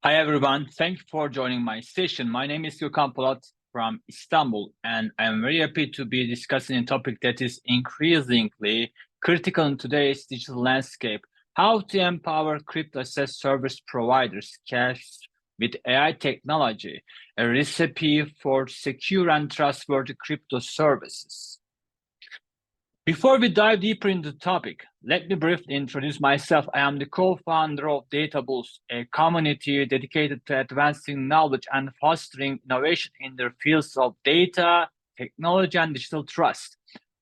Hi, everyone. Thank you for joining my session. My name is Gokhan Polat from Istanbul, and I'm very happy to be discussing a topic that is increasingly critical in today's digital landscape: how to empower crypto asset service providers, CASPs, with AI technology, a recipe for secure and trustworthy crypto services. Before we dive deeper into the topic, let me briefly introduce myself. I am the co-founder of DataBoost, a community dedicated to advancing knowledge and fostering innovation in the fields of data, technology, and digital trust.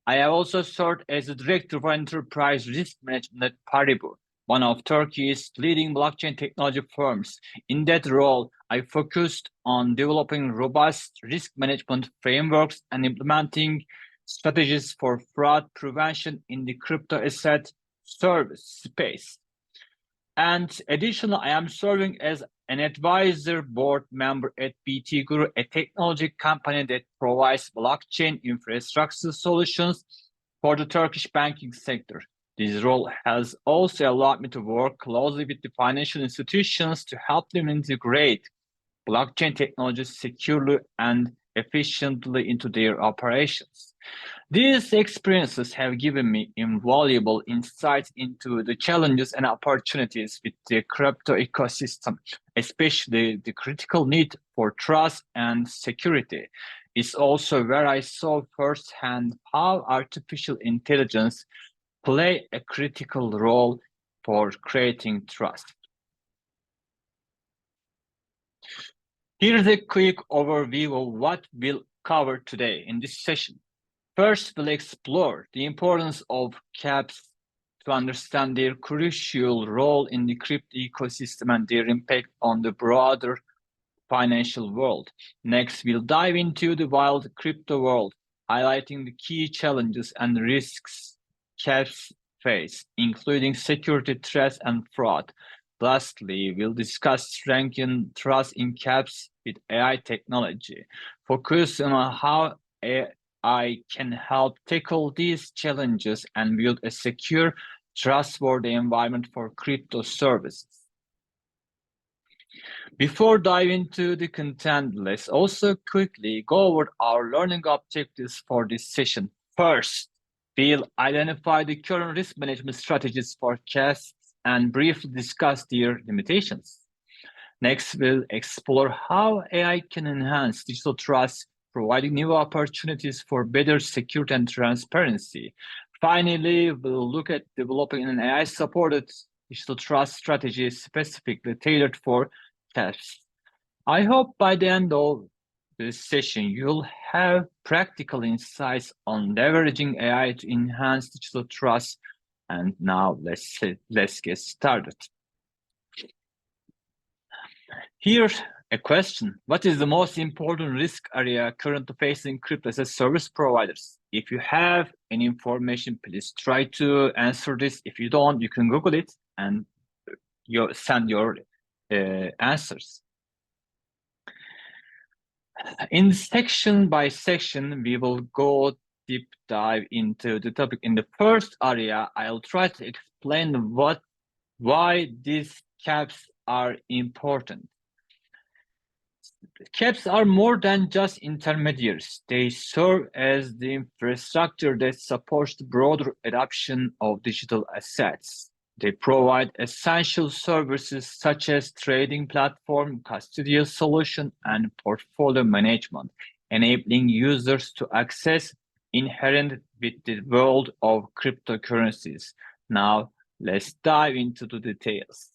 I have also served as the director for enterprise risk management at Paribu, one of Turkey's leading blockchain technology firms. In that role, I focused on developing robust risk management frameworks and implementing strategies for fraud prevention in the crypto asset service space. And additionally, I am serving as an advisor board member at BT Guru, a technology company that provides blockchain infrastructure solutions for the Turkish banking sector. This role has also allowed me to work closely with the financial institutions to help them integrate blockchain technologies securely and efficiently into their operations. These experiences have given me invaluable insights into the challenges and opportunities with the crypto ecosystem, especially the critical need for trust and security. It's also where I saw firsthand how artificial intelligence play a critical role for creating trust. Here's a quick overview of what we'll cover today in this session. First, we'll explore the importance of CAPs to understand their crucial role in the crypto ecosystem and their impact on the broader financial world. Next, we'll dive into the wild crypto world, highlighting the key challenges and risks CAPs face, including security threats and fraud. Lastly, we'll discuss strengthening trust in CAPs with AI technology, focusing on how AI can help tackle these challenges and build a secure, trustworthy environment for crypto services. Before diving into the content, let's also quickly go over our learning objectives for this session. First, we'll identify the current risk management strategies for CASPs and briefly discuss their limitations. Next, we'll explore how AI can enhance digital trust, providing new opportunities for better security and transparency. Finally, we'll look at developing an AI-supported digital trust strategy specifically tailored for CASPs. I hope by the end of this session, you'll have practical insights on leveraging AI to enhance digital trust. And now let's get started. Here's a question: what is the most important risk area currently facing crypto as a service providers? If you have any information, please try to answer this. If you don't, you can Google it and you send your answers. In section by section, we will go deep dive into the topic. In the first area, I'll try to explain why these CAPs are important. CAPs are more than just intermediaries. They serve as the infrastructure that supports the broader adoption of digital assets. They provide essential services such as trading platform, custodial solution, and portfolio management, enabling users to access inherent with the world of cryptocurrencies. Now, let's dive into the details.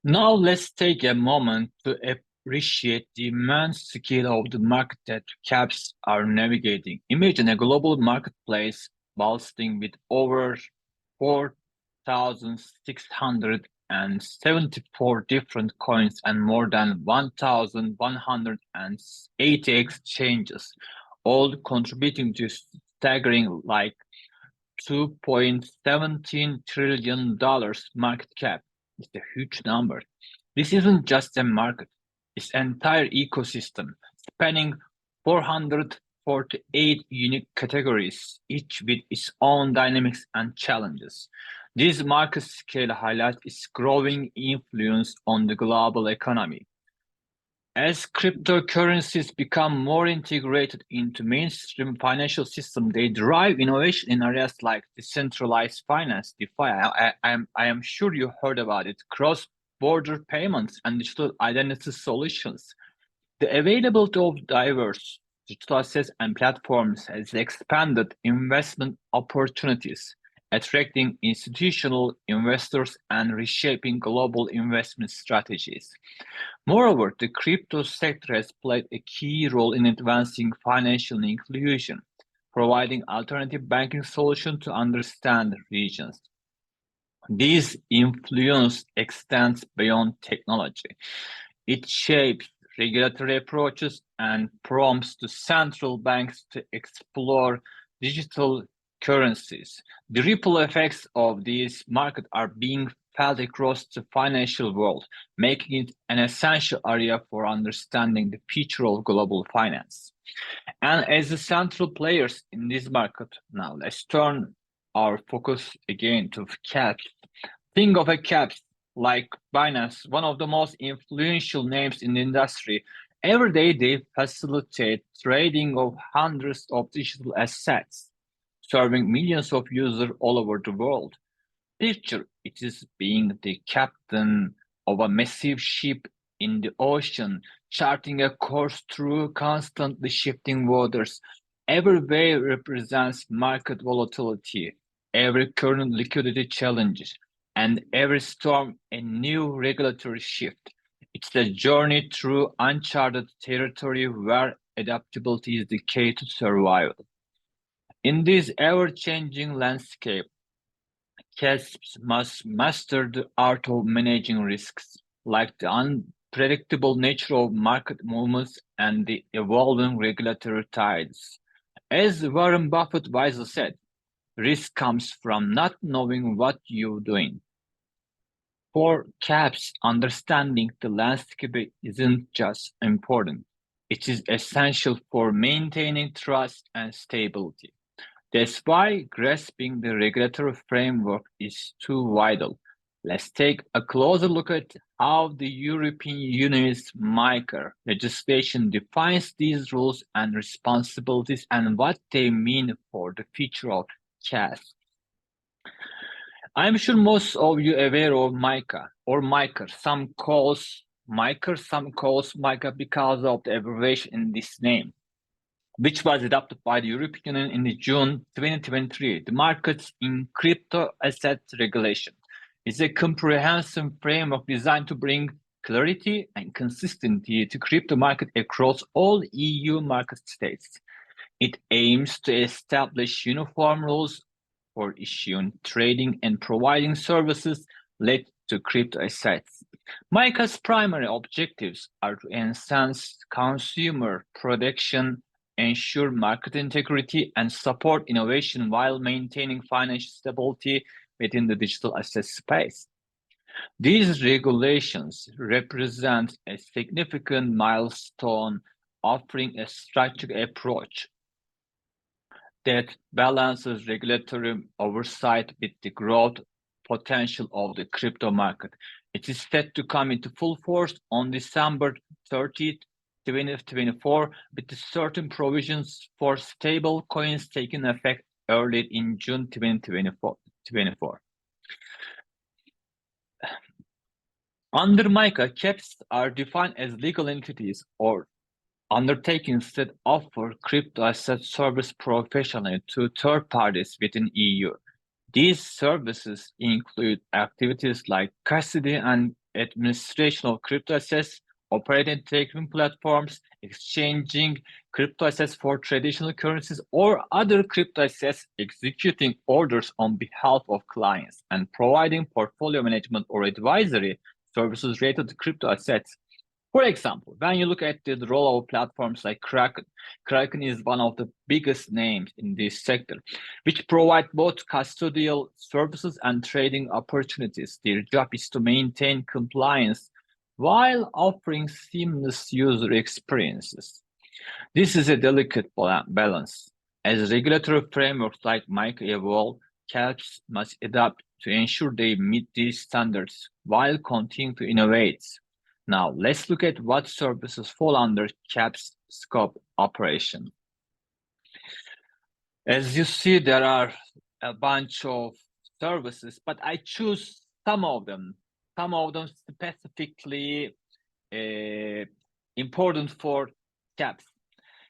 Now let's take a moment to appreciate the immense scale of the market that CAPs are navigating. Imagine a global marketplace bursting with over 4,674 different coins and more than 1,180 exchanges, all contributing to staggering like $2.17 trillion market cap. It's a huge number. This isn't just a market, it's an entire ecosystem spanning 448 unique categories, each with its own dynamics and challenges. This market scale highlights its growing influence on the global economy. As cryptocurrencies become more integrated into mainstream financial systems, they drive innovation in areas like decentralized finance, DeFi. I am sure you heard about it, cross-border payments and digital identity solutions. The availability of diverse digital assets and platforms has expanded investment opportunities, attracting institutional investors and reshaping global investment strategies. Moreover, the crypto sector has played a key role in advancing financial inclusion, providing alternative banking solutions to understand regions. This influence extends beyond technology. It shapes regulatory approaches and prompts the central banks to explore digital currencies. The ripple effects of these markets are being felt across the financial world, making it an essential area for understanding the future of global finance. And as the central players in this market, now let's turn our focus again to CAPs. Think of a CAPs like Binance, one of the most influential names in the industry. Every day they facilitate trading of hundreds of digital assets, serving millions of users all over the world. Picture it is being the captain of a massive ship in the ocean, charting a course through constantly shifting waters. Every wave represents market volatility, every current liquidity challenge, and every storm a new regulatory shift. It's a journey through uncharted territory where adaptability is the key to survival. In this ever-changing landscape, CASPs must master the art of managing risks, like the unpredictable nature of market movements and the evolving regulatory tides. As Warren Buffett wisely said, risk comes from not knowing what you're doing. For CAPs, understanding the landscape isn't just important, it is essential for maintaining trust and stability. That's why grasping the regulatory framework is too vital. Let's take a closer look at how the European Union's MiCA legislation defines these rules and responsibilities and what they mean for the future of CAS. I'm sure most of you are aware of MiCA or MiCA. Some calls MiCA, some calls MiCA because of the abbreviation in this name, which was adopted by the European Union in June 2023. The Markets in Crypto Assets Regulation is a comprehensive framework designed to bring clarity and consistency to crypto market across all EU market states. It aims to establish uniform rules for issuing, trading, and providing services related to crypto assets. MiCA's primary objectives are to enhance consumer protection, ensure market integrity, and support innovation while maintaining financial stability within the digital asset space. These regulations represent a significant milestone, offering a structured approach that balances regulatory oversight with the growth potential of the crypto market. It is set to come into full force on December 30th, 2024, with certain provisions for stable coins taking effect early in June 2024. Under MiCA, CAPs are defined as legal entities or undertakings that offer crypto asset service professionally to third parties within EU. These services include activities like custody and administration of crypto assets, operating trading platforms, exchanging crypto assets for traditional currencies or other crypto assets, executing orders on behalf of clients, and providing portfolio management or advisory services related to crypto assets. For example, when you look at the role of platforms like Kraken is one of the biggest names in this sector, which provide both custodial services and trading opportunities. Their job is to maintain compliance while offering seamless user experiences. This is a delicate balance. As regulatory frameworks like MiCA evolve, CASPs must adapt to ensure they meet these standards while continuing to innovate. Now, let's look at what services fall under CASPs scope operation. As you see, there are a bunch of services, but I choose some of them specifically important for CASPs.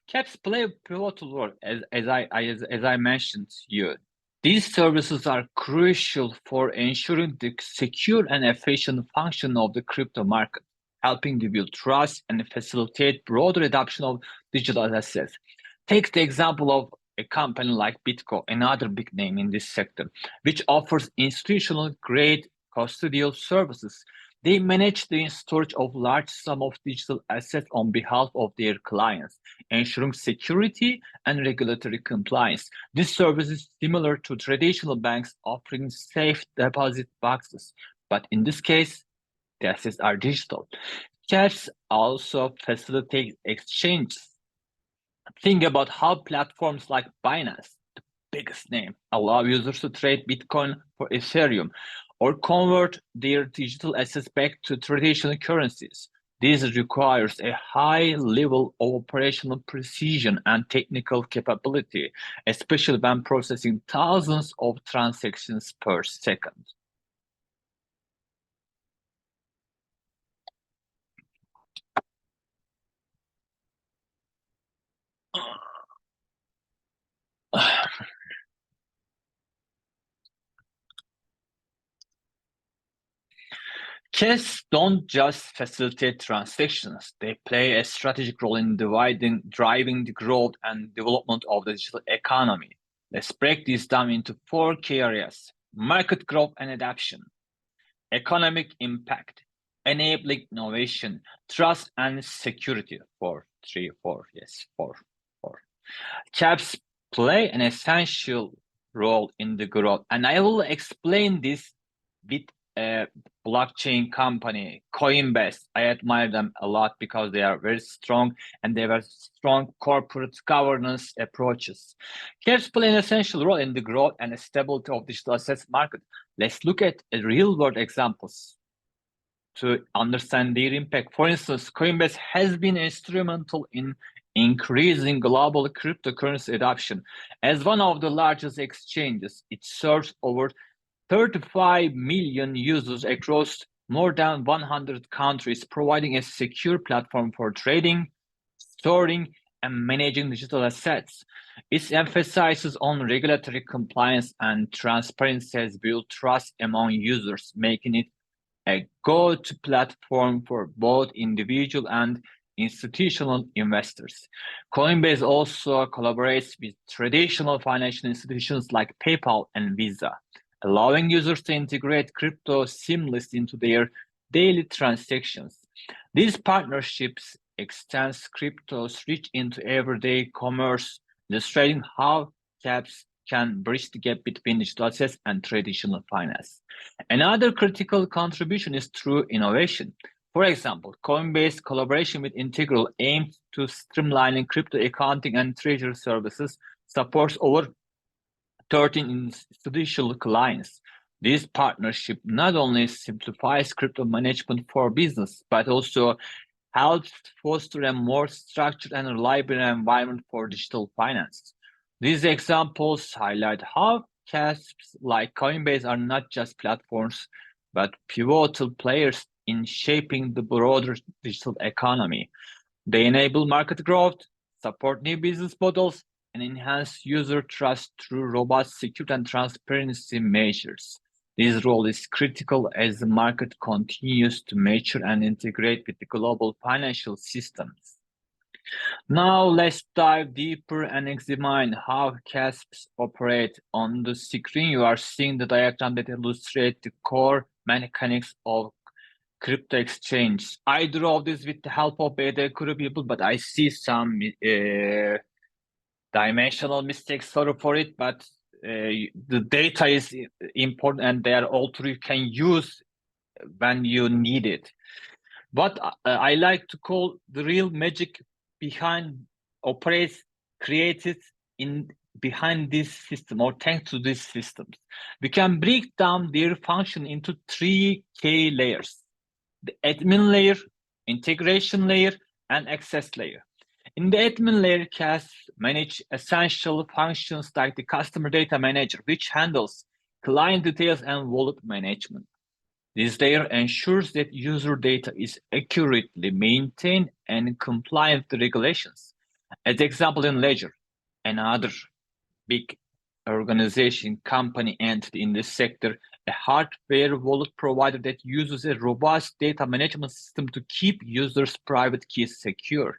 CASPs play a pivotal role, as I mentioned to you. These services are crucial for ensuring the secure and efficient function of the crypto market, helping to build trust and facilitate broader adoption of digital assets. Take the example of a company like Bitco, another big name in this sector, which offers institutional-grade custodial services. They manage the storage of large sum of digital assets on behalf of their clients, ensuring security and regulatory compliance. This service is similar to traditional banks offering safe deposit boxes, but in this case, the assets are digital. CASPs also facilitate exchanges. Think about how platforms like Binance, the biggest name, allow users to trade Bitcoin for Ethereum or convert their digital assets back to traditional currencies. This requires a high level of operational precision and technical capability, especially when processing thousands of transactions per second. CASPs don't just facilitate transactions, they play a strategic role in driving the growth and development of the digital economy. Let's break this down into 4 key areas: market growth and adoption, economic impact, enabling innovation, trust and security. 4. CASPs play an essential role in the growth, and I will explain this with a blockchain company, Coinbase. I admire them a lot because they are very strong and they have strong corporate governance approaches. CASPs play an essential role in the growth and stability of digital assets market. Let's look at real-world examples to understand their impact. For instance, Coinbase has been instrumental in increasing global cryptocurrency adoption. As one of the largest exchanges, it serves over 35 million users across more than 100 countries, providing a secure platform for trading, storing, and managing digital assets. Its emphasis on regulatory compliance and transparency has built trust among users, making it a go-to platform for both individual and institutional investors. Coinbase also collaborates with traditional financial institutions like PayPal and Visa, allowing users to integrate crypto seamlessly into their daily transactions. These partnerships extend crypto's reach into everyday commerce, illustrating how CASPs can bridge the gap between digital assets and traditional finance. Another critical contribution is through innovation. For example, Coinbase collaboration with Integral aims to streamlining crypto accounting and treasury services, supports over 13 institutional clients. This partnership not only simplifies crypto management for business, but also helps foster a more structured and reliable environment for digital finance. These examples highlight how CASPs like Coinbase are not just platforms, but pivotal players in shaping the broader digital economy. They enable market growth, support new business models, and enhance user trust through robust security and transparency measures. This role is critical as the market continues to mature and integrate with the global financial systems. Now let's dive deeper and examine how CASPs operate. On the screen, you are seeing the diagram that illustrates the core mechanics of crypto exchange. I draw this with the help of beta people, but I see some dimensional mistakes. Sorry for it, but the data is important and they are all true. You can use when you need it. What I like to call the real magic behind operates created in behind this system or thanks to these systems. We can break down their function into 3 key layers: the admin layer, integration layer, and access layer. In the admin layer, CASPs manage essential functions like the customer data manager, which handles client details and wallet management. This layer ensures that user data is accurately maintained and compliant with the regulations. As example, in Ledger, another big organization company entity in this sector, a hardware wallet provider that uses a robust data management system to keep users' private keys secure.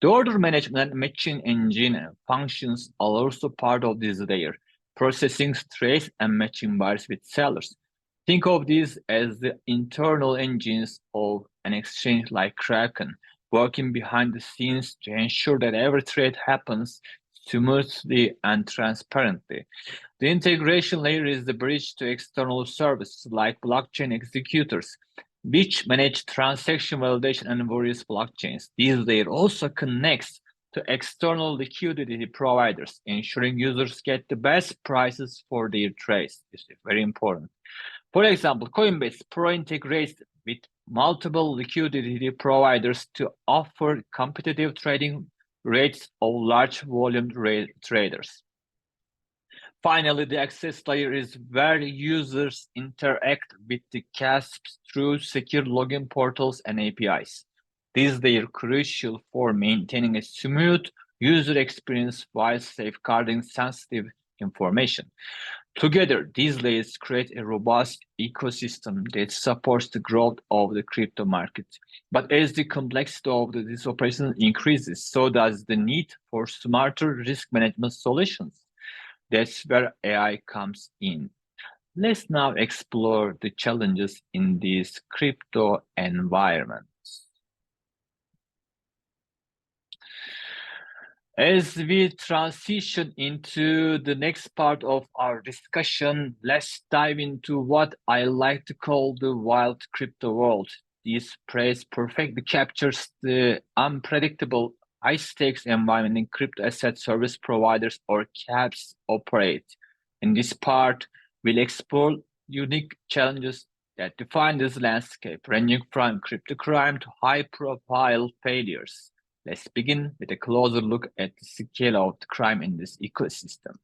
The order management and matching engine functions are also part of this layer, processing trades and matching buyers with sellers. Think of these as the internal engines of an exchange like Kraken, working behind the scenes to ensure that every trade happens smoothly and transparently. The integration layer is the bridge to external services like blockchain executors, which manage transaction validation and various blockchains. This layer also connects to external liquidity providers, ensuring users get the best prices for their trades. This is very important. For example, Coinbase Pro integrates with multiple liquidity providers to offer competitive trading rates of large volume traders. Finally, the access layer is where users interact with the CASPs through secure login portals and APIs. These layer crucial for maintaining a smooth user experience while safeguarding sensitive information. Together, these layers create a robust ecosystem that supports the growth of the crypto market. But as the complexity of this operation increases, so does the need for smarter risk management solutions. That's where AI comes in. Let's now explore the challenges in this crypto environment. As we transition into the next part of our discussion, let's dive into what I like to call the wild crypto world. This phrase perfectly captures the unpredictable high-stakes environment in crypto asset service providers or CAPs operate. In this part, we'll explore unique challenges that define this landscape, ranging from crypto crime to high-profile failures. Let's begin with a closer look at the scale of the crime in this ecosystem.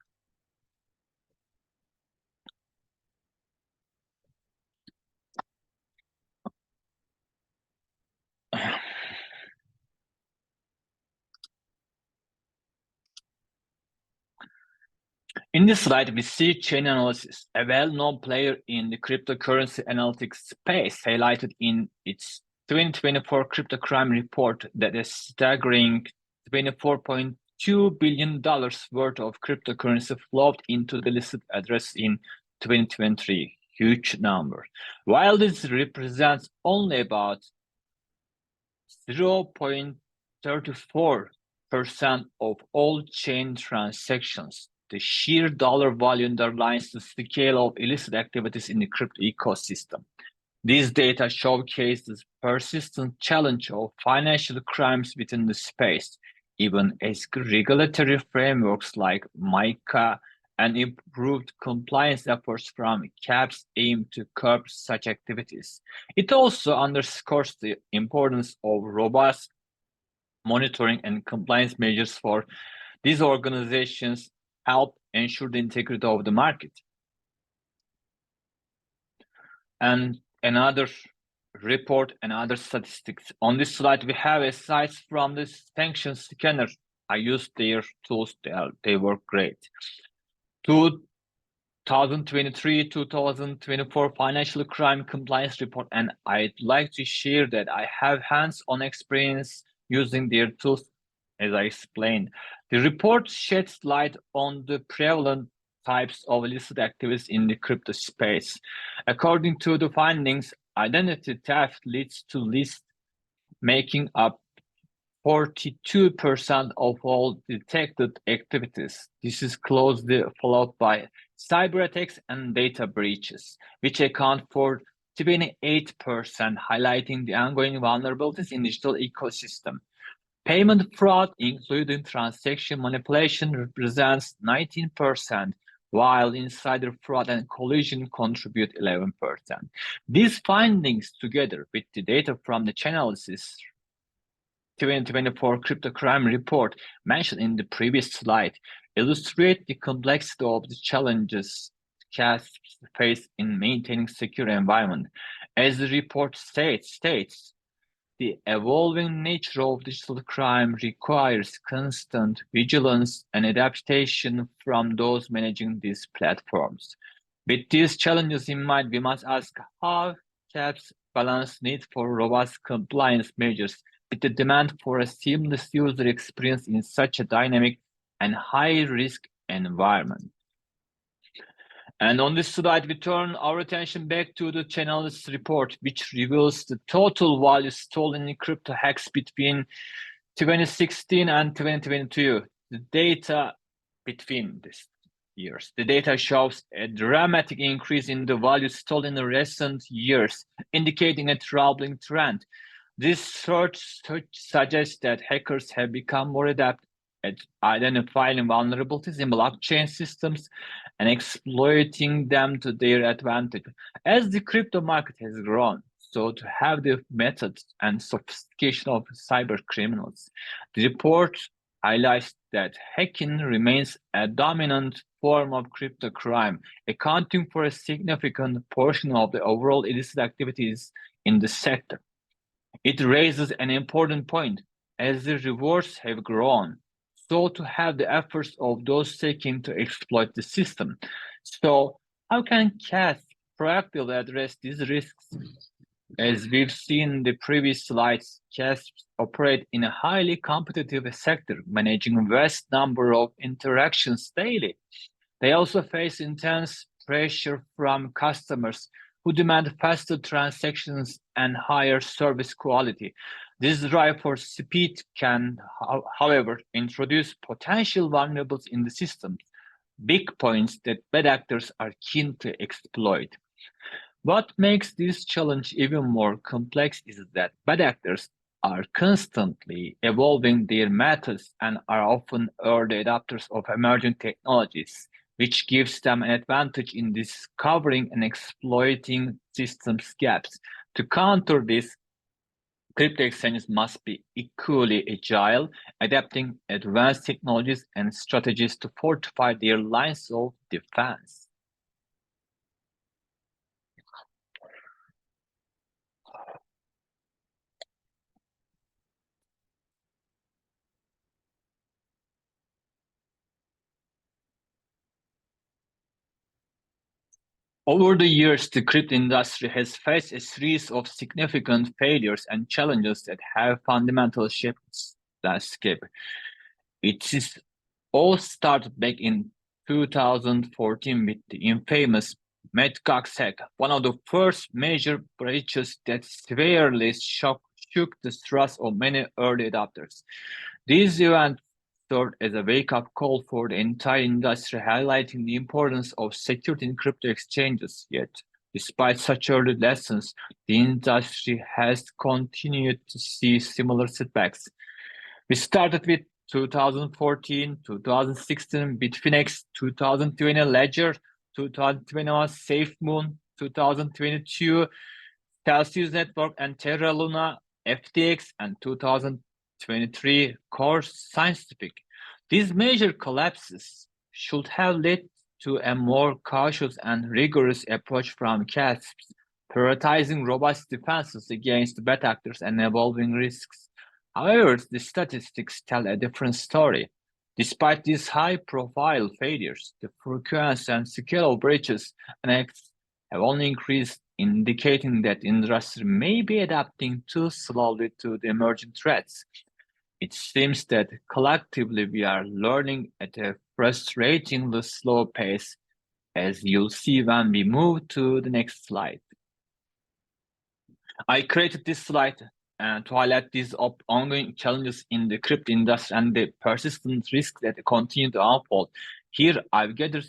In this slide, we see Chainalysis, a well-known player in the cryptocurrency analytics space, highlighted in its 2024 crypto crime report that a staggering $24.2 billion worth of cryptocurrency flowed into the illicit address in 2023. Huge number. While this represents only about 0.34% of all chain transactions, the sheer dollar value underlines the scale of illicit activities in the crypto ecosystem. These data showcase the persistent challenge of financial crimes within the space, even as regulatory frameworks like MiCA and improved compliance efforts from CAPs aim to curb such activities. It also underscores the importance of robust monitoring and compliance measures for these organizations help ensure the integrity of the market. And another report and other statistics. On this slide, we have a site from the sanction scanner. I used their tools, they work great. To 2023-2024 Financial Crime Compliance Report, and I'd like to share that I have hands-on experience using their tools, as I explained. The report sheds light on the prevalent types of illicit activities in the crypto space. According to the findings, identity theft leads to least, making up 42% of all detected activities. This is closely followed by cyber attacks and data breaches, which account for 28%, highlighting the ongoing vulnerabilities in digital ecosystem. Payment fraud, including transaction manipulation, represents 19%, while insider fraud and collusion contribute 11%. These findings, together with the data from the Chainalysis 2024 crypto crime report mentioned in the previous slide, illustrate the complexity of the challenges CASPs face in maintaining secure environment. As the report states, the evolving nature of digital crime requires constant vigilance and adaptation from those managing these platforms. With these challenges in mind, we must ask how CASPs balance need for robust compliance measures with the demand for a seamless user experience in such a dynamic and high-risk environment. And on this slide, we turn our attention back to the Chainalysis report, which reveals the total value stolen in crypto hacks between 2016 and 2022. The data between these years. The data shows a dramatic increase in the value stolen in recent years, indicating a troubling trend. This search suggests that hackers have become more adept at identifying vulnerabilities in blockchain systems and exploiting them to their advantage. As the crypto market has grown, so to have the methods and sophistication of cyber criminals. The report highlights that hacking remains a dominant form of crypto crime, accounting for a significant portion of the overall illicit activities in the sector. It raises an important point. As the rewards have grown, so to have the efforts of those seeking to exploit the system. So how can CAS proactively address these risks? As we've seen in the previous slides, CAS operate in a highly competitive sector, managing a vast number of interactions daily. They also face intense pressure from customers who demand faster transactions and higher service quality. This drive for speed can, however, introduce potential vulnerabilities in the system, big points that bad actors are keen to exploit. What makes this challenge even more complex is that bad actors are constantly evolving their methods and are often early adopters of emerging technologies, which gives them an advantage in discovering and exploiting systems gaps. To counter this, crypto exchanges must be equally agile, adapting advanced technologies and strategies to fortify their lines of defense. Over the years, the crypto industry has faced a series of significant failures and challenges that have fundamentally shaped its landscape. It is all started back in 2014 with the infamous Mt. Gox hack, one of the first major breaches that severely shook the trust of many early adopters. These events served as a wake-up call for the entire industry, highlighting the importance of security in crypto exchanges. Yet, despite such early lessons, the industry has continued to see similar setbacks. We started with 2014, 2016 Bitfinex, 2020 Ledger, 2021 SafeMoon, 2022 Celsius Network and Terra Luna, FTX, and 2023 Core Scientific. These major collapses should have led to a more cautious and rigorous approach from CASPs, prioritizing robust defenses against bad actors and evolving risks. However, the statistics tell a different story. Despite these high-profile failures, the frequency and scale of breaches and attacks have only increased, indicating that industry may be adapting too slowly to the emerging threats. It seems that collectively we are learning at a frustratingly slow pace, as you'll see when we move to the next slide. I created this slide to highlight these ongoing challenges in the crypto industry and the persistent risks that continue to unfold. Here I've gathered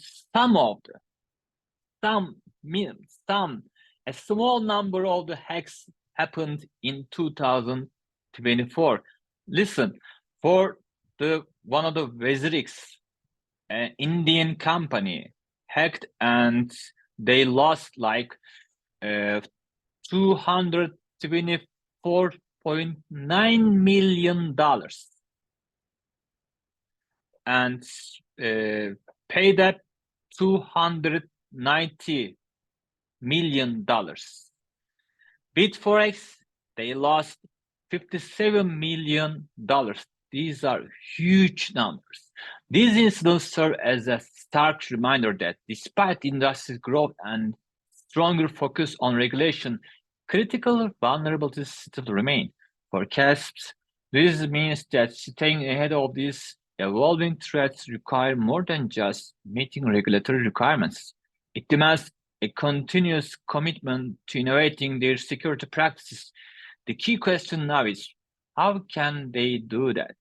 a small number of the hacks happened in 2024. Listen, for one of the Wizarix, an Indian company, hacked and they lost like $224.9 million and paid up $290 million. Bitforex, they lost $57 million. These are huge numbers. These incidents serve as a stark reminder that despite industry growth and stronger focus on regulation, critical vulnerabilities still remain. For CASPs, this means that staying ahead of these evolving threats require more than just meeting regulatory requirements. It demands a continuous commitment to innovating their security practices. The key question now is, how can they do that?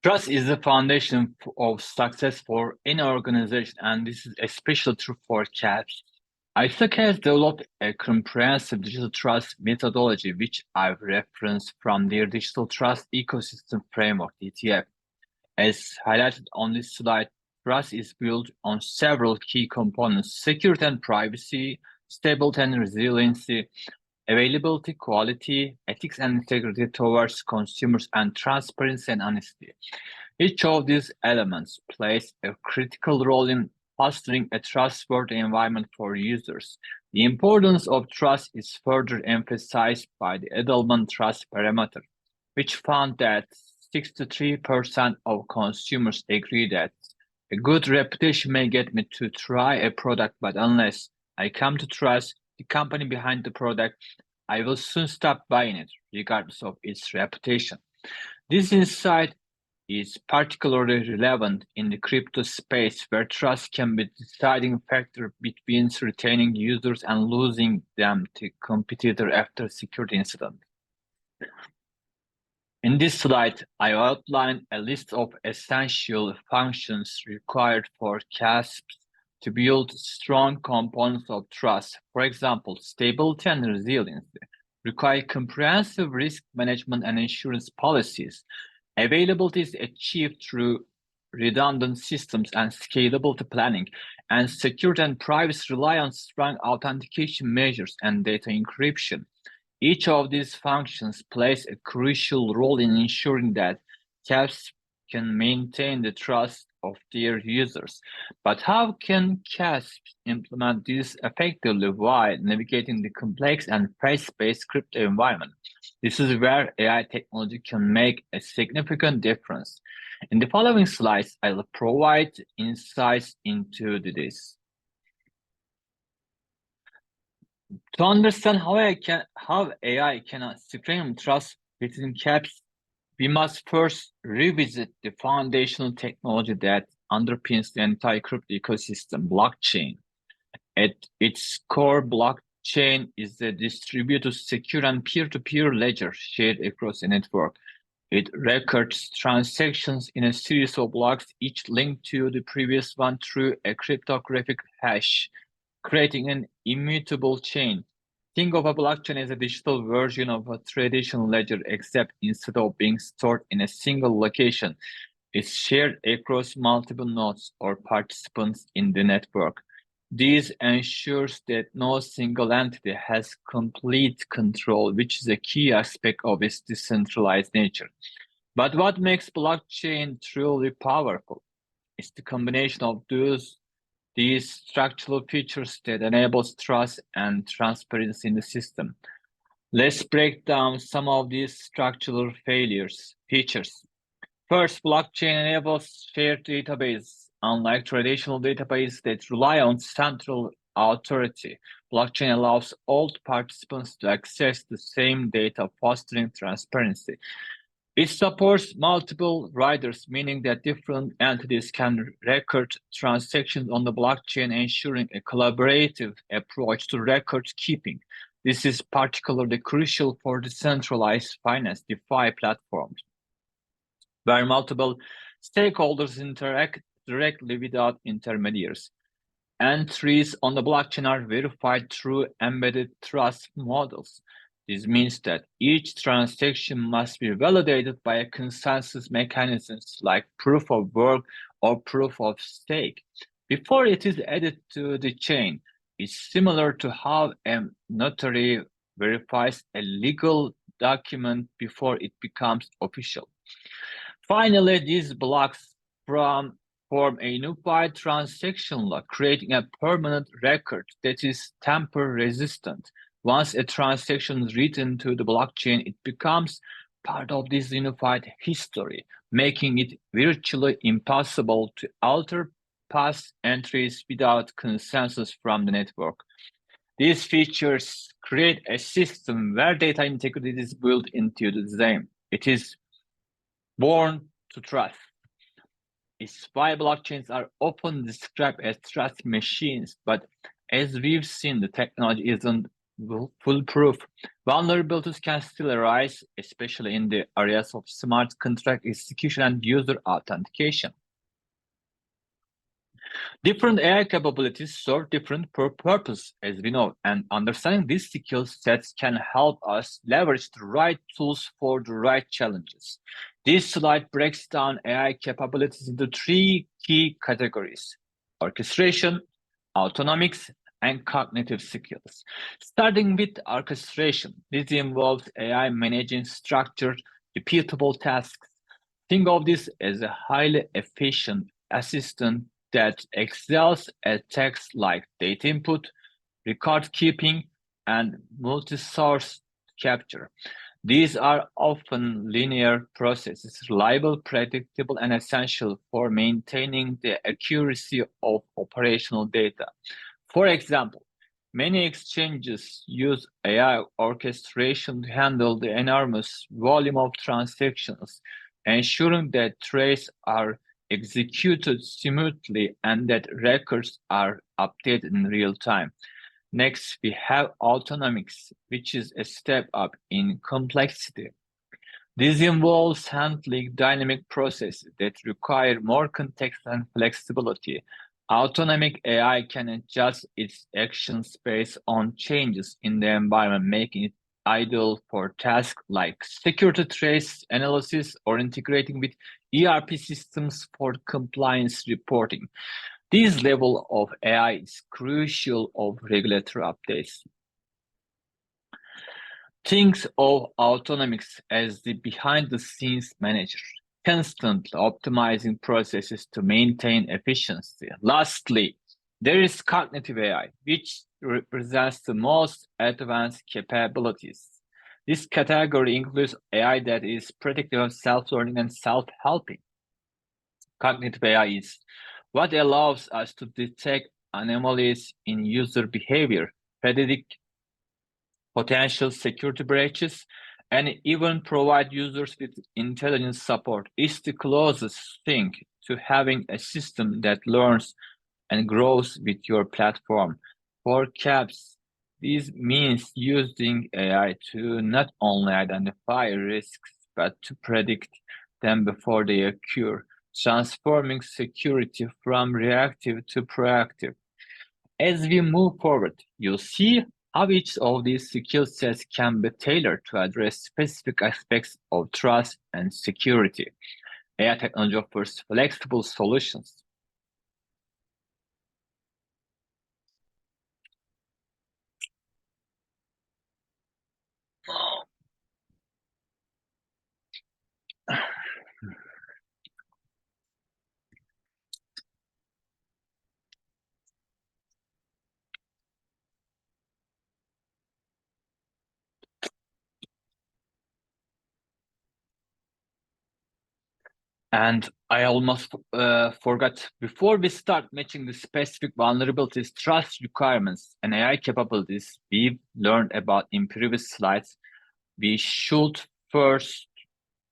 Trust is the foundation of success for any organization, and this is especially true for CAPS. ISAC has developed a comprehensive digital trust methodology, which I've referenced from their Digital Trust Ecosystem Framework, DTF. As highlighted on this slide, trust is built on several key components: security and privacy, stability and resiliency, availability, quality, ethics and integrity towards consumers, and transparency and honesty. Each of these elements plays a critical role in fostering a trustworthy environment for users. The importance of trust is further emphasized by the Edelman Trust Parameter, which found that 63% of consumers agree that a good reputation may get me to try a product, but unless I come to trust the company behind the product, I will soon stop buying it, regardless of its reputation. This insight is particularly relevant in the crypto space, where trust can be the deciding factor between retaining users and losing them to competitor after security incident. In this slide, I outline a list of essential functions required for CASPs to build strong components of trust. For example, stability and resiliency require comprehensive risk management and insurance policies. Availability is achieved through redundant systems and scalability planning, and security and privacy rely on strong authentication measures and data encryption. Each of these functions plays a crucial role in ensuring that CASPs can maintain the trust of their users. But how can CASPs implement this effectively while navigating the complex and fast-paced crypto environment? This is where AI technology can make a significant difference. In the following slides, I will provide insights into this. To understand how AI can strengthen trust within CASPs, we must first revisit the foundational technology that underpins the entire crypto ecosystem, blockchain. At its core, blockchain is a distributed, secure, and peer-to-peer ledger shared across a network. It records transactions in a series of blocks, each linked to the previous one through a cryptographic hash, creating an immutable chain. Think of a blockchain as a digital version of a traditional ledger, except instead of being stored in a single location, it's shared across multiple nodes or participants in the network. This ensures that no single entity has complete control, which is a key aspect of its decentralized nature. But what makes blockchain truly powerful is the combination of these structural features that enables trust and transparency in the system. Let's break down some of these structural features. First, blockchain enables shared database. Unlike traditional databases that rely on central authority, blockchain allows all participants to access the same data, fostering transparency. It supports multiple riders, meaning that different entities can record transactions on the blockchain, ensuring a collaborative approach to record keeping. This is particularly crucial for decentralized finance DeFi platforms, where multiple stakeholders interact directly without intermediaries. Entries on the blockchain are verified through embedded trust models. This means that each transaction must be validated by a consensus mechanisms like proof of work or proof of stake before it is added to the chain. It's similar to how a notary verifies a legal document before it becomes official. Finally, these blocks form a unified transaction log, creating a permanent record that is tamper-resistant. Once a transaction is written to the blockchain, it becomes part of this unified history, making it virtually impossible to alter past entries without consensus from the network. These features create a system where data integrity is built into the design. It is born to trust. It's why blockchains are often described as trust machines, but as we've seen, the technology isn't foolproof. Vulnerabilities can still arise, especially in the areas of smart contract execution and user authentication. Different AI capabilities serve different purpose, as we know, and understanding these skill sets can help us leverage the right tools for the right challenges. This slide breaks down AI capabilities into three key categories: orchestration, autonomics, and cognitive skills. Starting with orchestration, this involves AI managing structured, repeatable tasks. Think of this as a highly efficient assistant that excels at tasks like data input, record keeping, and multi-source capture. These are often linear processes, reliable, predictable, and essential for maintaining the accuracy of operational data. For example, many exchanges use AI orchestration to handle the enormous volume of transactions, ensuring that trades are executed smoothly and that records are updated in real time. Next, we have autonomics, which is a step up in complexity. This involves handling dynamic processes that require more context and flexibility. Autonomic AI can adjust its actions based on changes in the environment, making it ideal for tasks like security trace analysis or integrating with ERP systems for compliance reporting. This level of AI is crucial of regulatory updates. Think of autonomics as the behind-the-scenes manager, constantly optimizing processes to maintain efficiency. Lastly, there is cognitive AI, which represents the most advanced capabilities. This category includes AI that is predictive, self-learning, and self-helping. Cognitive AI is what allows us to detect anomalies in user behavior, predict potential security breaches, and even provide users with intelligence support. It's the closest thing to having a system that learns and grows with your platform. For CAPs, this means using AI to not only identify risks, but to predict them before they occur, transforming security from reactive to proactive. As we move forward, you'll see how each of these skill sets can be tailored to address specific aspects of trust and security. AI technology offers flexible solutions. And I almost forgot, before we start matching the specific vulnerabilities, trust requirements, and AI capabilities we've learned about in previous slides, we should first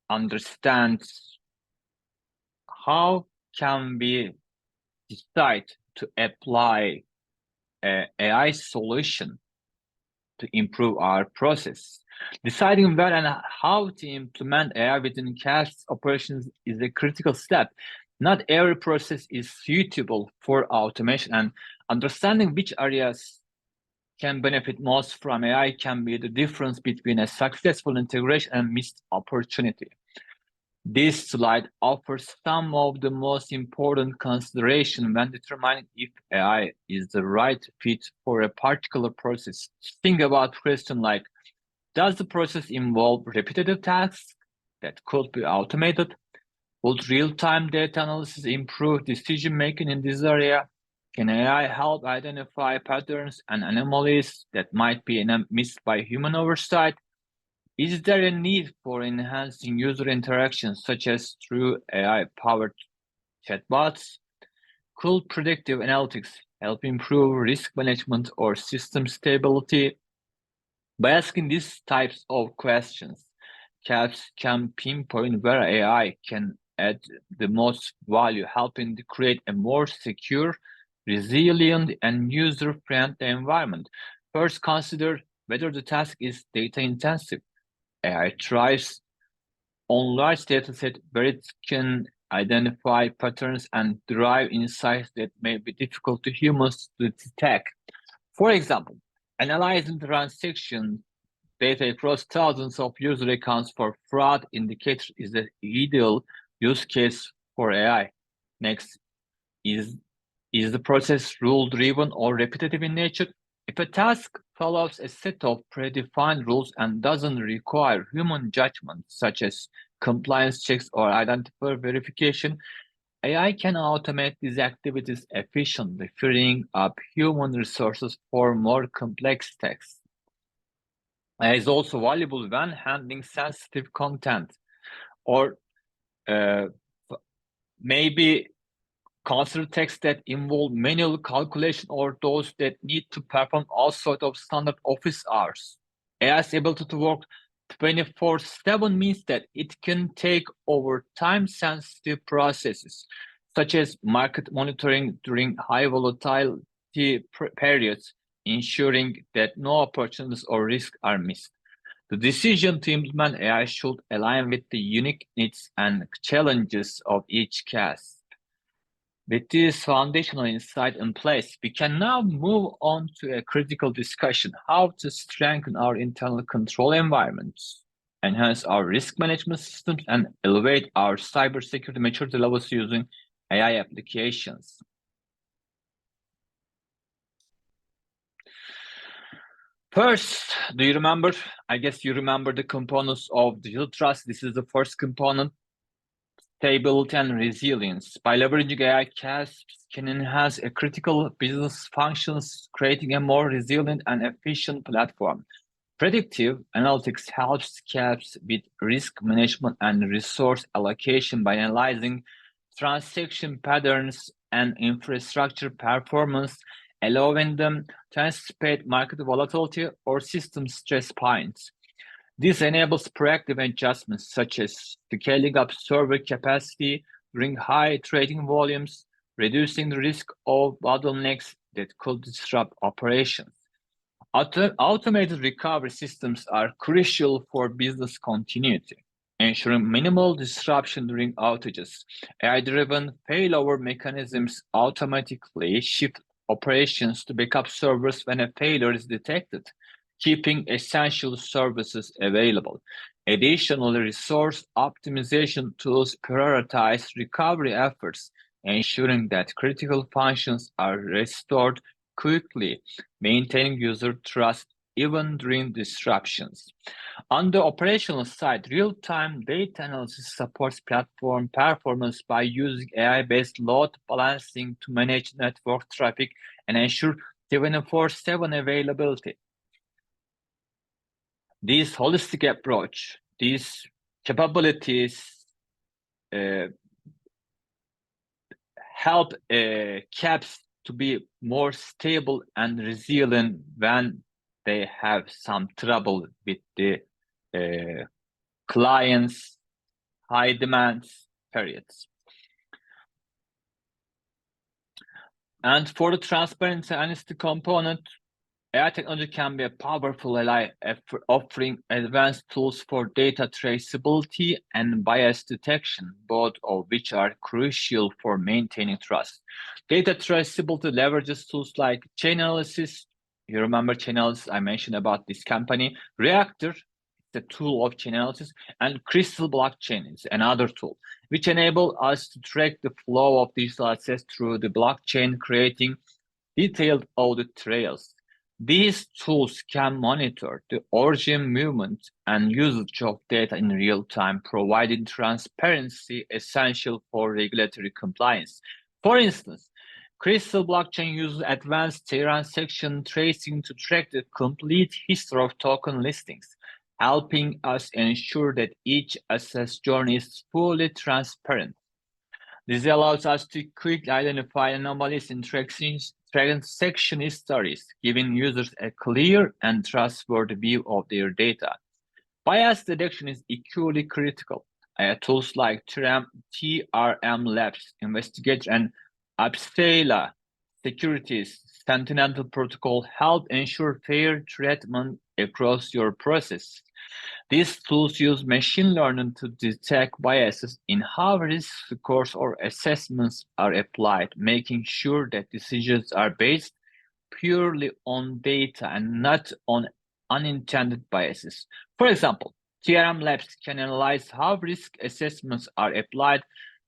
understand how can we decide to apply an AI solution to improve our process. Deciding where and how to implement AI within CASPs operations is a critical step. Not every process is suitable for automation, and understanding which areas can benefit most from AI can be the difference between a successful integration and missed opportunity. This slide offers some of the most important considerations when determining if AI is the right fit for a particular process. Think about questions like, does the process involve repetitive tasks that could be automated? Would real-time data analysis improve decision-making in this area? Can AI help identify patterns and anomalies that might be missed by human oversight? Is there a need for enhancing user interactions, such as through AI-powered chatbots? Could predictive analytics help improve risk management or system stability? By asking these types of questions, CAPs can pinpoint where AI can add the most value, helping to create a more secure, resilient, and user-friendly environment. First, consider whether the task is data-intensive. AI thrives on large dataset where it can identify patterns, and derive insights that may be difficult to humans to detect. For example, analyzing transaction data across thousands of user accounts for fraud indicators is the ideal use case for AI. Next, is the process rule-driven or repetitive in nature? If a task follows a set of predefined rules and doesn't require human judgment, such as compliance checks or identity verification, AI can automate these activities efficiently, freeing up human resources for more complex tasks. AI is also valuable when handling sensitive content or maybe consider texts that involve manual calculation or those that need to perform all sorts of standard office hours. AI's ability to work 24/7 means that it can take over time-sensitive processes, such as market monitoring during high volatility periods, ensuring that no opportunities or risks are missed. The decision to implement AI should align with the unique needs and challenges of each case. With this foundational insight in place, we can now move on to a critical discussion: how to strengthen our internal control environments, enhance our risk management systems, and elevate our cybersecurity maturity levels using AI applications. First, do you remember? I guess you remember the components of digital trust. This is the first component: stability and resilience. By leveraging AI, CASPs can enhance a critical business functions, creating a more resilient and efficient platform. Predictive analytics helps CASPs with risk management and resource allocation by analyzing transaction patterns and infrastructure performance, allowing them to anticipate market volatility or system stress points. This enables proactive adjustments, such as scaling up server capacity during high trading volumes, reducing the risk of bottlenecks that could disrupt operations. Automated recovery systems are crucial for business continuity, ensuring minimal disruption during outages. AI-driven failover mechanisms automatically shift operations to backup servers when a failure is detected, keeping essential services available. Additionally, resource optimization tools prioritize recovery efforts, ensuring that critical functions are restored quickly, maintaining user trust even during disruptions. On the operational side, real-time data analysis supports platform performance by using AI-based load balancing to manage network traffic and ensure 24/7 availability. This holistic approach, these capabilities help CAPs to be more stable and resilient when they have some trouble with the clients' high demands periods. And for the transparency and honesty component, AI technology can be a powerful ally offering advanced tools for data traceability and bias detection, both of which are crucial for maintaining trust. Data traceability leverages tools like chain analysis. You remember chain analysis? I mentioned about this company. Reactor, the tool of chain analysis, and Crystal blockchain is another tool, which enable us to track the flow of digital assets through the blockchain, creating detailed audit trails. These tools can monitor the origin, movement, and usage of data in real time, providing transparency essential for regulatory compliance. For instance, Crystal blockchain uses advanced transaction tracing to track the complete history of token listings, helping us ensure that each asset journey is fully transparent. This allows us to quickly identify anomalies in transaction histories, giving users a clear and trustworthy view of their data. Bias detection is equally critical. Tools like TRM Labs, Investigator, and Apsela Securities Sentinel Protocol help ensure fair treatment across your process. These tools use machine learning to detect biases in how risk scores or assessments are applied, making sure that decisions are based purely on data and not on unintended biases. For example, TRM labs can analyze how risk assessments are applied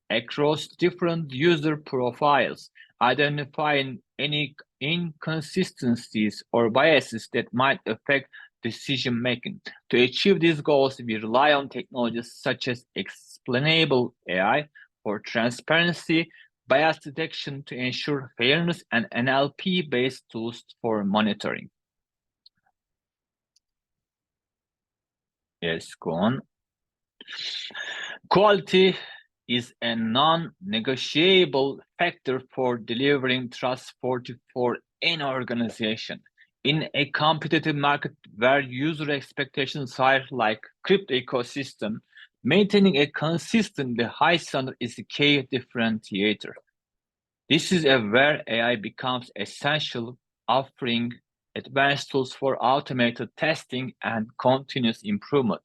across different user profiles, identifying any inconsistencies or biases that might affect decision making. To achieve these goals, we rely on technologies such as explainable AI for transparency, bias detection to ensure fairness, and NLP-based tools for monitoring. Yes, go on. Quality is a non-negotiable factor for delivering trustworthy for any organization. In a competitive market where user expectations are like crypto ecosystem, maintaining a consistently high standard is a key differentiator. This is where AI becomes essential, offering advanced tools for automated testing and continuous improvement.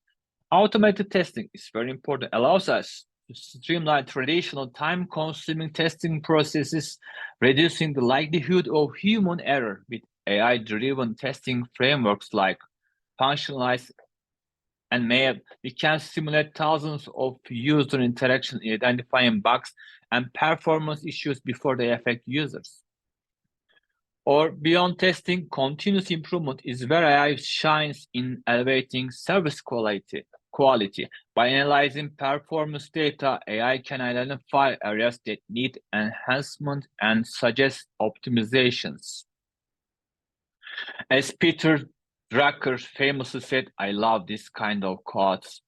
Automated testing is very important, allows us to streamline traditional time-consuming testing processes, reducing the likelihood of human error with AI-driven testing frameworks like Functionalize and Mail. We can simulate thousands of user interactions, identifying bugs and performance issues before they affect users. Or beyond testing, continuous improvement is where AI shines in elevating service quality. By analyzing performance data, AI can identify areas that need enhancement and suggest optimizations. As Peter Drucker famously said, I love this kind of quotes.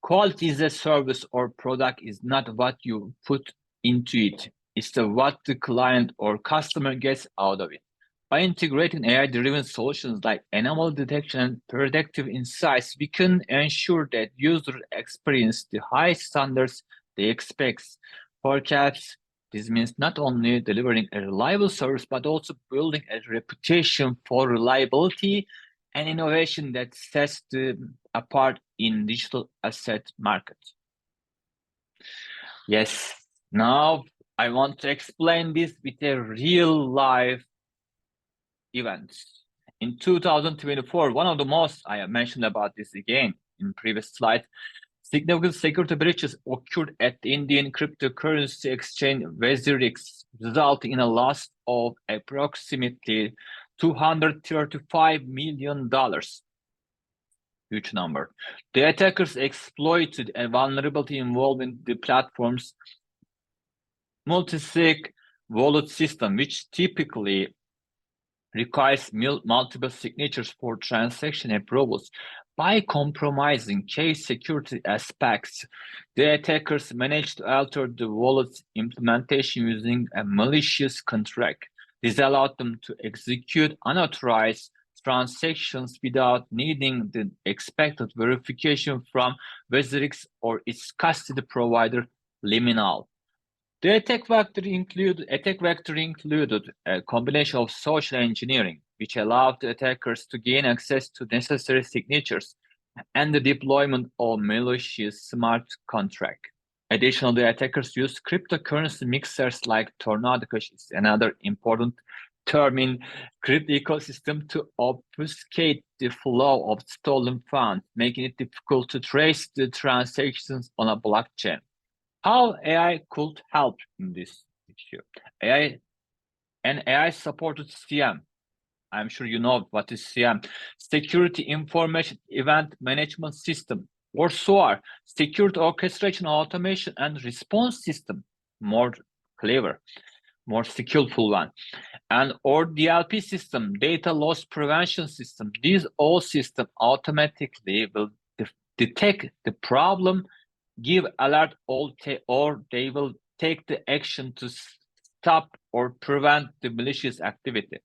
Quality is a service or product is not what you put into it. It's what the client or customer gets out of it. By integrating AI-driven solutions like anomaly detection and predictive insights, we can ensure that users experience the high standards they expect. For CASPs, this means not only delivering a reliable service, but also building a reputation for reliability and innovation that sets them apart in digital asset market. Yes, now I want to explain this with a real life events. In 2024, one of the most, I have mentioned about this again in previous slide, significant security breaches occurred at the Indian cryptocurrency exchange WazirX, resulting in a loss of approximately $235 million. Huge number. The attackers exploited a vulnerability involving the platform's multi-sig wallet system, which typically requires multiple signatures for transaction approvals. By compromising key security aspects, the attackers managed to alter the wallet's implementation using a malicious contract. This allowed them to execute unauthorized transactions without needing the expected verification from WazirX or its custody provider, Liminal. The attack vector included a combination of social engineering, which allowed the attackers to gain access to necessary signatures, and the deployment of malicious smart contract. Additionally, the attackers used cryptocurrency mixers like Tornado Cash, is another important term in crypto ecosystem, to obfuscate the flow of stolen funds, making it difficult to trace the transactions on a blockchain. How AI could help in this issue? AI-supported CM. I'm sure you know what is CM. Security Information Event Management System, or SOAR, Security Orchestration, Automation, and Response System. More clever, more skillful one. And or DLP system, Data Loss Prevention System. These all systems automatically will detect the problem, give alert, or they will take the action to stop or prevent the malicious activity.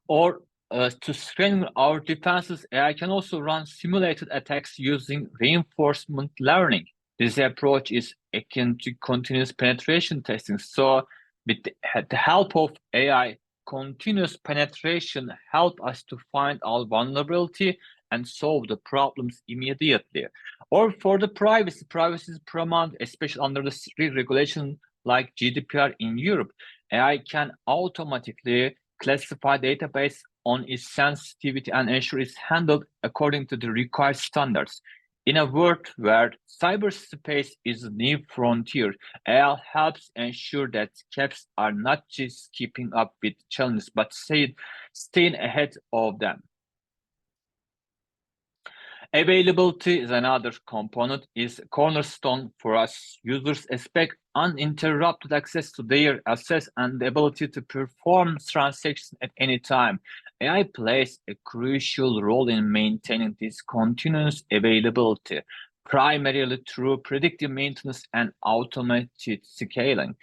Or to strengthen our defenses, AI can also run simulated attacks using reinforcement learning. This approach is akin to continuous penetration testing. So with the help of AI, continuous penetration help us to find our vulnerability and solve the problems immediately. Or for the privacy is paramount, especially under the strict regulation like GDPR in Europe. AI can automatically classify database on its sensitivity and ensure it's handled according to the required standards. In a world where cyberspace is a new frontier, AI helps ensure that CASPs are not just keeping up with challenges, but staying ahead of them. Availability is another component, is a cornerstone for us. Users expect uninterrupted access to their assets and the ability to perform transactions at any time. AI plays a crucial role in maintaining this continuous availability, primarily through predictive maintenance and automated scaling.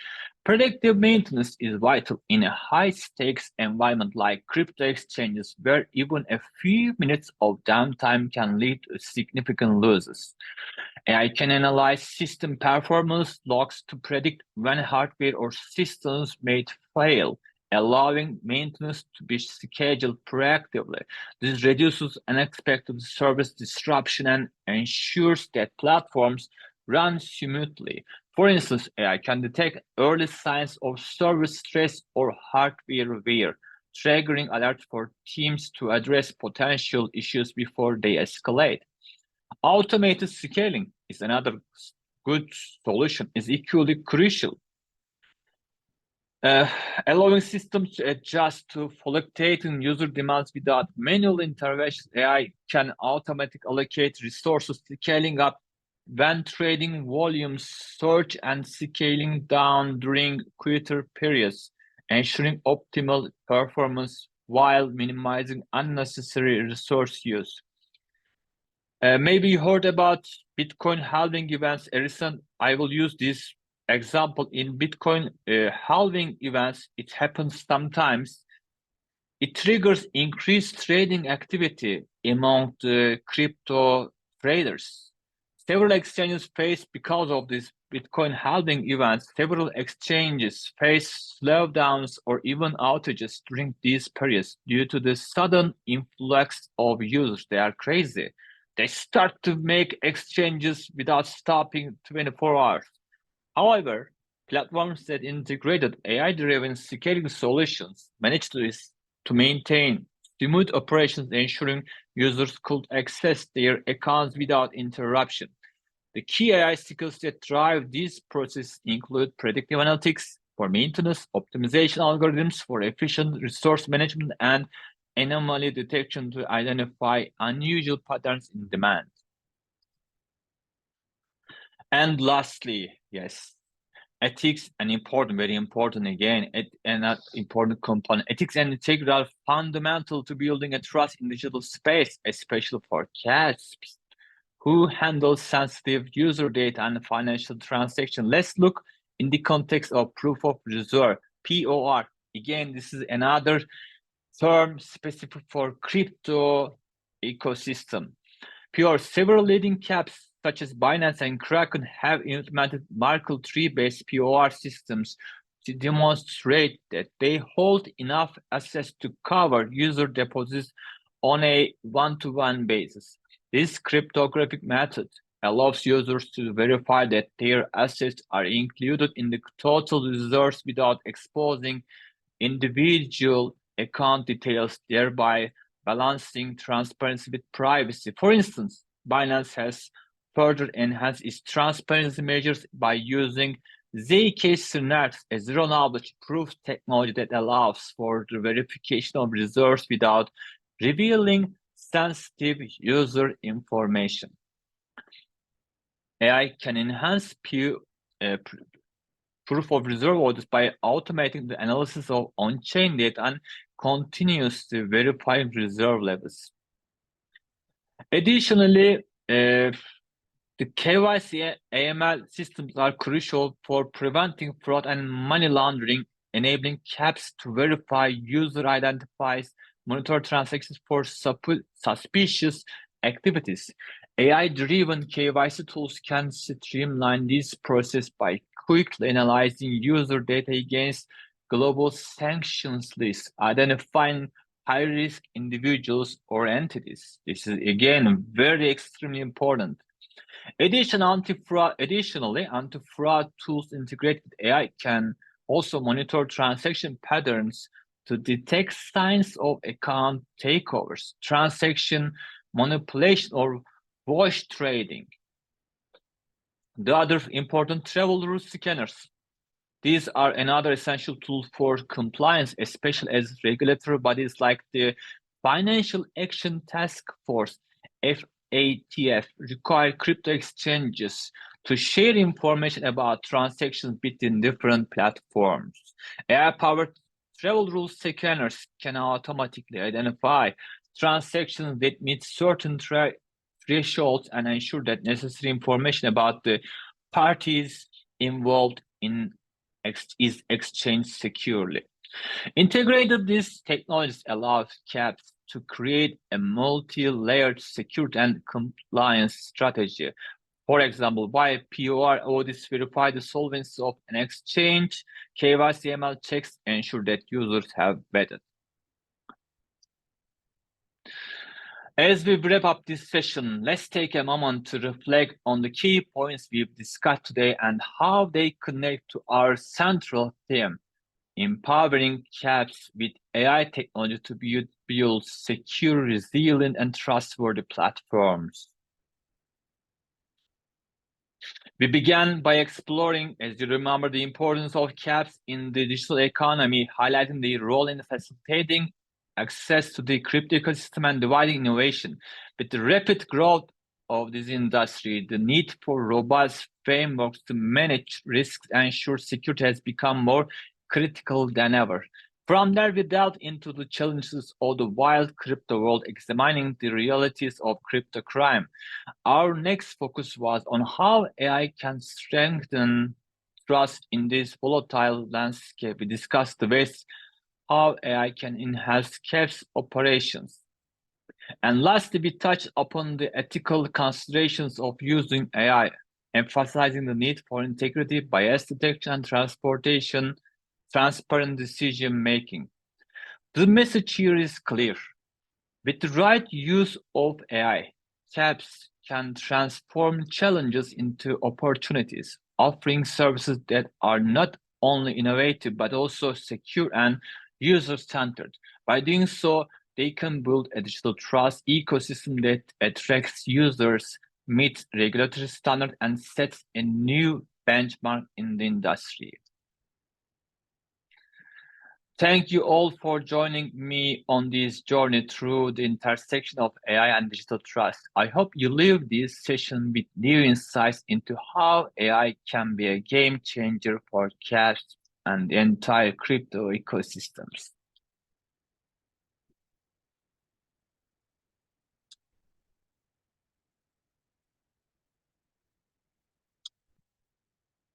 Predictive maintenance is vital in a high-stakes environment like crypto exchanges, where even a few minutes of downtime can lead to significant losses. AI can analyze system performance logs to predict when hardware or systems may fail, allowing maintenance to be scheduled proactively. This reduces unexpected service disruption and ensures that platforms run smoothly. For instance, AI can detect early signs of service stress or hardware wear, triggering alerts for teams to address potential issues before they escalate. Automated scaling is another good solution, is equally crucial. Allowing systems to adjust to fluctuating user demands without manual intervention, AI can automatically allocate resources, scaling up when trading volumes surge and scaling down during quieter periods, ensuring optimal performance while minimizing unnecessary resource use. Maybe you heard about Bitcoin halving events. I will use this example in Bitcoin halving events. It happens sometimes. It triggers increased trading activity among the crypto traders. Several exchanges face, because of this Bitcoin halving events, several exchanges face slowdowns or even outages during these periods due to the sudden influx of users. They are crazy. They start to make exchanges without stopping 24 hours. However, platforms that integrated AI-driven scaling solutions managed to maintain smooth operations, ensuring users could access their accounts without interruption. The key AI skills that drive this process include predictive analytics for maintenance, optimization algorithms for efficient resource management, and anomaly detection to identify unusual patterns in demand. And lastly, yes, ethics, very important again, an important component. Ethics and integrity are fundamental to building a trust in digital space, especially for CASPs who handle sensitive user data and financial transactions. Let's look in the context of proof of reserve, POR. Again, this is another term specific for crypto ecosystem. Several leading CASPs such as Binance and Kraken have implemented Merkle tree-based POR systems to demonstrate that they hold enough assets to cover user deposits on a one-to-one basis. This cryptographic method allows users to verify that their assets are included in the total reserves without exposing individual account details, thereby balancing transparency with privacy. For instance, Binance has further enhanced its transparency measures by using ZK Synapse, a zero-knowledge proof technology that allows for the verification of reserves without revealing sensitive user information. AI can enhance proof of reserve audits by automating the analysis of on-chain data and continuously verifying reserve levels. Additionally, the KYC AML systems are crucial for preventing fraud and money laundering, enabling CASPs to verify user identifiers, monitor transactions for suspicious activities. AI-driven KYC tools can streamline this process by quickly analyzing user data against global sanctions lists, identifying high-risk individuals or entities. This is, again, very extremely important. Additionally, anti-fraud tools integrated with AI can also monitor transaction patterns to detect signs of account takeovers, transaction manipulation, or wash trading. The other important travel route scanners. These are another essential tool for compliance, especially as regulatory bodies like the Financial Action Task Force, FATF, require crypto exchanges to share information about transactions between different platforms. AI-powered travel rule scanners can automatically identify transactions that meet certain thresholds and ensure that necessary information about the parties involved is exchanged securely. Integrated, these technologies allow CASPs to create a multi-layered security and compliance strategy. For example, by POR audits verify the solvency of an exchange, KYC/ML checks ensure that users have vetted. As we wrap up this session, let's take a moment to reflect on the key points we've discussed today and how they connect to our central theme, empowering CASPs with AI technology to build secure, resilient, and trustworthy platforms. We began by exploring, as you remember, the importance of CASPs in the digital economy, highlighting their role in facilitating access to the crypto ecosystem and driving innovation. With the rapid growth of this industry, the need for robust frameworks to manage risks and ensure security has become more critical than ever. From there, we delved into the challenges of the wild crypto world, examining the realities of crypto crime. Our next focus was on how AI can strengthen trust in this volatile landscape. We discussed the ways how AI can enhance CASPs operations. And lastly, we touched upon the ethical considerations of using AI, emphasizing the need for integrity, bias detection, and transparent decision-making. The message here is clear. With the right use of AI, CASPs can transform challenges into opportunities, offering services that are not only innovative, but also secure and user-centered. By doing so, they can build a digital trust ecosystem that attracts users, meets regulatory standards, and sets a new benchmark in the industry. Thank you all for joining me on this journey through the intersection of AI and digital trust. I hope you leave this session with new insights into how AI can be a game changer for CASPs and the entire crypto ecosystems.